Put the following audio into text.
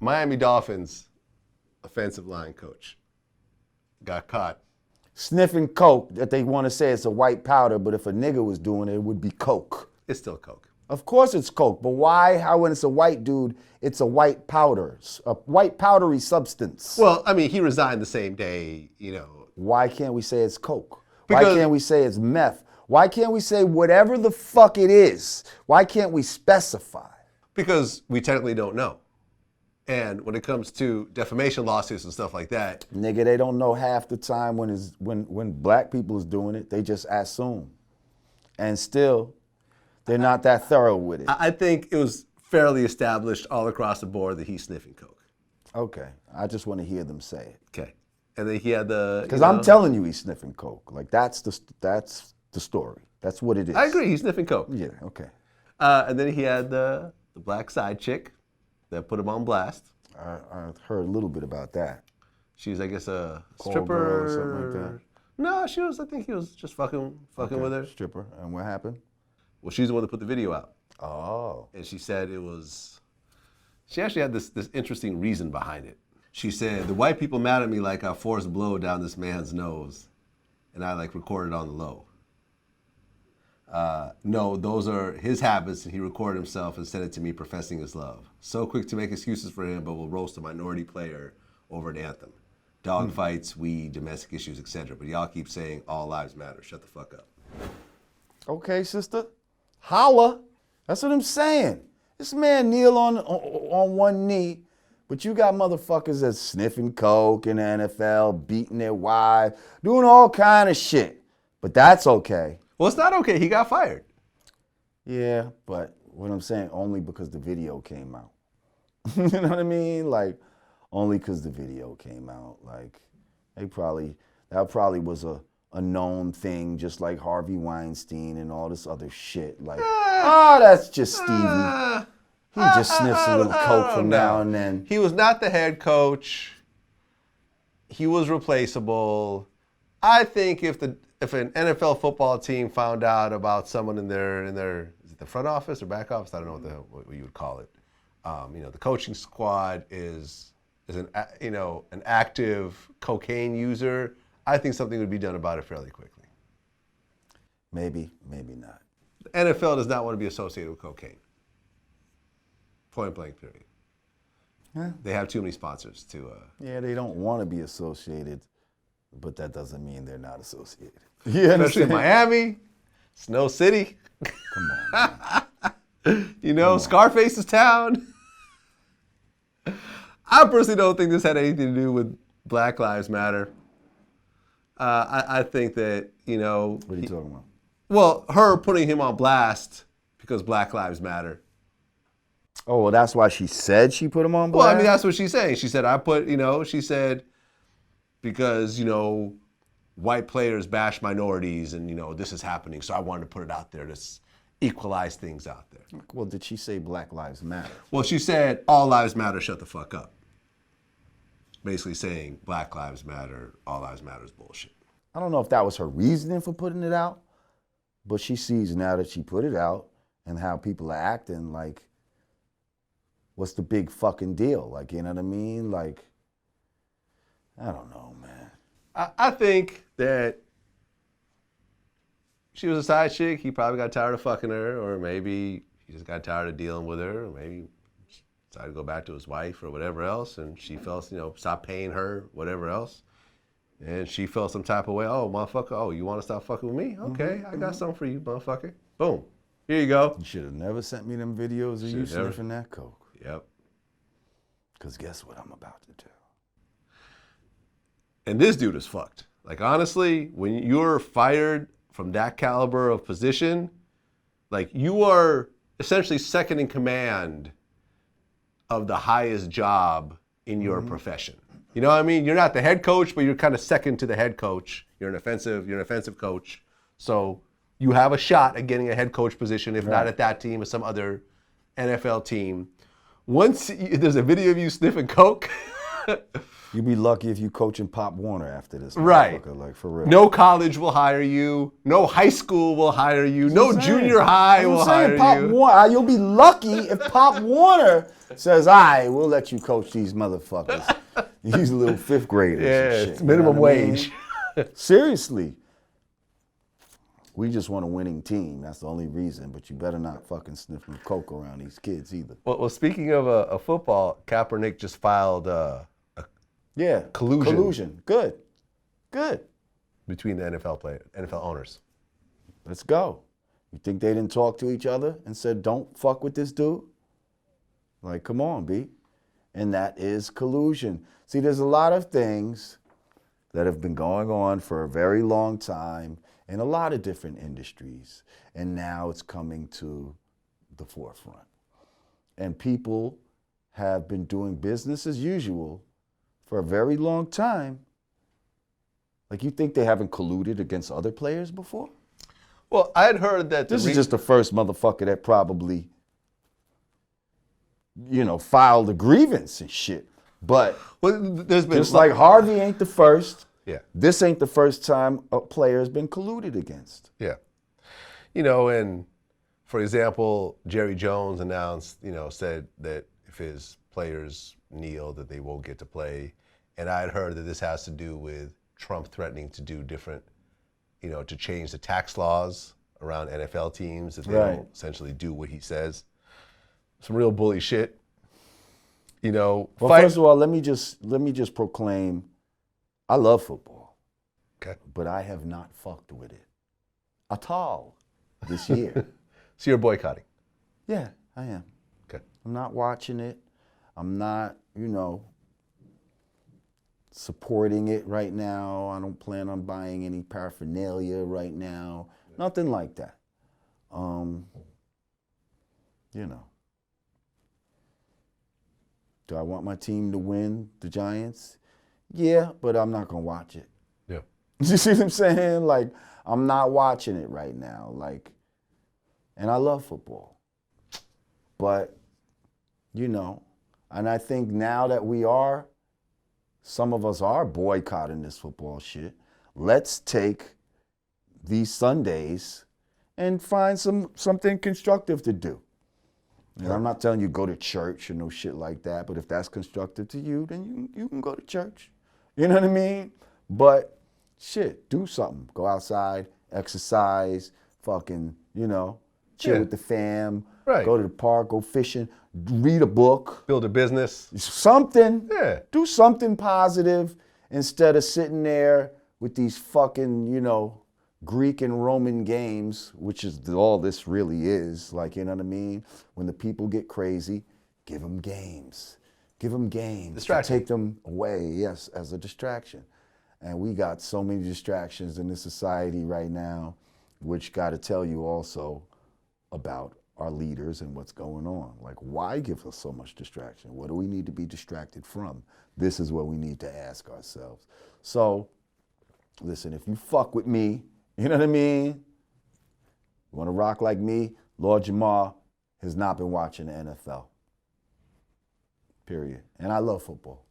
Miami Dolphins offensive line coach got caught sniffing coke that they want to say it's a white powder, but if a nigga was doing it, it would be coke. It's still coke. Of course it's coke, but why, how when it's a white dude, it's a white powder, a white powdery substance? Well, I mean, he resigned the same day, you know. Why can't we say it's coke? Because, why can't we say it's meth? Why can't we say whatever the fuck it is? Why can't we specify? Because we technically don't know. And when it comes to defamation lawsuits and stuff like that, nigga, they don't know half the time when black people is doing it. They just assume, and still, they're not that thorough with it. I think it was fairly established all across the board that he's sniffing coke. Okay, I just want to hear them say it. Okay, and then he had the because I'm telling you he's sniffing coke. Like that's the story. That's what it is. I agree. He's sniffing coke. Yeah. Okay. And then he had the black side chick that put him on blast. I heard a little bit about that. She was, I guess, a Call stripper girl or something like that. No, she was. I think he was just fucking with her. Stripper. And what happened? Well, she's the one that put the video out. Oh. And she said it was. She actually had this interesting reason behind it. She said the white people mad at me like I forced blow down this man's nose, and I like recorded on the low. No, those are his habits, and he recorded himself and sent it to me professing his love. So quick to make excuses for him, but will roast a minority player over an anthem. Dog fights, weed, domestic issues, etc. But y'all keep saying all lives matter. Shut the fuck up. Okay, sister. Holla. That's what I'm saying. This man kneel on one knee, but you got motherfuckers that's sniffing coke in the NFL, beating their wife, doing all kind of shit. But that's okay. Well, it's not okay. He got fired. Yeah, but what I'm saying, only because the video came out. You know what I mean? Like, only because the video came out. Like, that probably was a known thing, just like Harvey Weinstein and all this other shit. Like, that's just Stevie. He just sniffs a little coke from now and then. He was not the head coach. He was replaceable. I think if an NFL football team found out about someone in their is it the front office or back office? I don't know what you would call it. The coaching squad is an active cocaine user. I think something would be done about it fairly quickly. Maybe not. The NFL does not want to be associated with cocaine. Point blank, period. Huh? They have too many sponsors to. Yeah, they don't want to be associated, but that doesn't mean they're not associated. Especially in Miami, Snow City. Come on. Scarface's town. I personally don't think this had anything to do with Black Lives Matter. I think that, What are you talking about? Well, her putting him on blast because Black Lives Matter. Oh, well, that's why she said she put him on blast? Well, I mean, that's what she's saying. She said, she said, because, white players bash minorities and, this is happening. So I wanted to put it out there to equalize things out there. Well, did she say Black Lives Matter? Well, she said all lives matter, shut the fuck up. Basically saying Black Lives Matter, all lives matter is bullshit. I don't know if that was her reasoning for putting it out, but she sees now that she put it out and how people are acting, like, what's the big fucking deal? Like, you know what I mean? Like, I don't know, man. I think that she was a side chick. He probably got tired of fucking her, or maybe he just got tired of dealing with her, or maybe decided to go back to his wife or whatever else, and she felt, stop paying her, whatever else. And she felt some type of way, oh, motherfucker, you want to stop fucking with me? Okay, I got something for you, motherfucker. Boom. Here you go. You should have never sent me them videos of you sniffing that coke. Yep. Because guess what I'm about to do? And this dude is fucked. Like, honestly, when you're fired from that caliber of position, like, you are essentially second in command of the highest job in your profession. You know what I mean? You're not the head coach, but you're kind of second to the head coach. You're an offensive coach. So you have a shot at getting a head coach position, if not at that team, or some other NFL team. Once there's a video of you sniffing coke, You'd be lucky if you coaching Pop Warner after this. Right. Like, for real. No college will hire you. No high school will hire you. No junior high will hire Pop you. Warner, you'll be lucky if Pop Warner says, all right, we'll let you coach these motherfuckers. These little fifth graders. Yeah, and shit, it's minimum wage. Seriously. We just want a winning team. That's the only reason. But you better not fucking sniff no coke around these kids either. Well, speaking of a football, Kaepernick just filed collusion. Collusion. Good. Between the NFL owners. Let's go. You think they didn't talk to each other and said, don't fuck with this dude? Like, come on, B. And that is collusion. See, there's a lot of things that have been going on for a very long time in a lot of different industries. And now it's coming to the forefront. And people have been doing business as usual for a very long time. Like, you think they haven't colluded against other players before? Well, I had heard that This is just the first motherfucker that probably, filed a grievance and shit. But there's been just like Harvey ain't the first, yeah, this ain't the first time a player has been colluded against. yeah, and for example, Jerry Jones announced, said that if his players kneel, that they won't get to play, and I had heard that this has to do with Trump threatening to do different, to change the tax laws around NFL teams if they don't essentially do what he says. Some real bully shit. Well, first of all, let me just proclaim, I love football. Okay. But I have not fucked with it at all this year. So you're boycotting? Yeah, I am. Okay. I'm not watching it. I'm not, supporting it right now. I don't plan on buying any paraphernalia right now. Nothing like that. Do I want my team to win, the Giants? Yeah, but I'm not gonna watch it. Yeah. You see what I'm saying? Like, I'm not watching it right now. Like, and I love football. But, and I think now that some of us are boycotting this football shit, let's take these Sundays and find something constructive to do. And I'm not telling you go to church or no shit like that, but if that's constructive to you, then you can go to church. You know what I mean? But shit, do something. Go outside, exercise, fucking, chill with the fam, right. Go to the park, go fishing, read a book. Build a business. Something. Yeah. Do something positive instead of sitting there with these fucking, Greek and Roman games, which is all this really is. Like, you know what I mean? When the people get crazy, give them games. Give them games. Distraction. Take them away, yes, as a distraction. And we got so many distractions in this society right now, which got to tell you also about our leaders and what's going on. Like, why give us so much distraction? What do we need to be distracted from? This is what we need to ask ourselves. So, listen, if you fuck with me, you know what I mean? You want to rock like me? Lord Jamar has not been watching the NFL. Period. And I love football.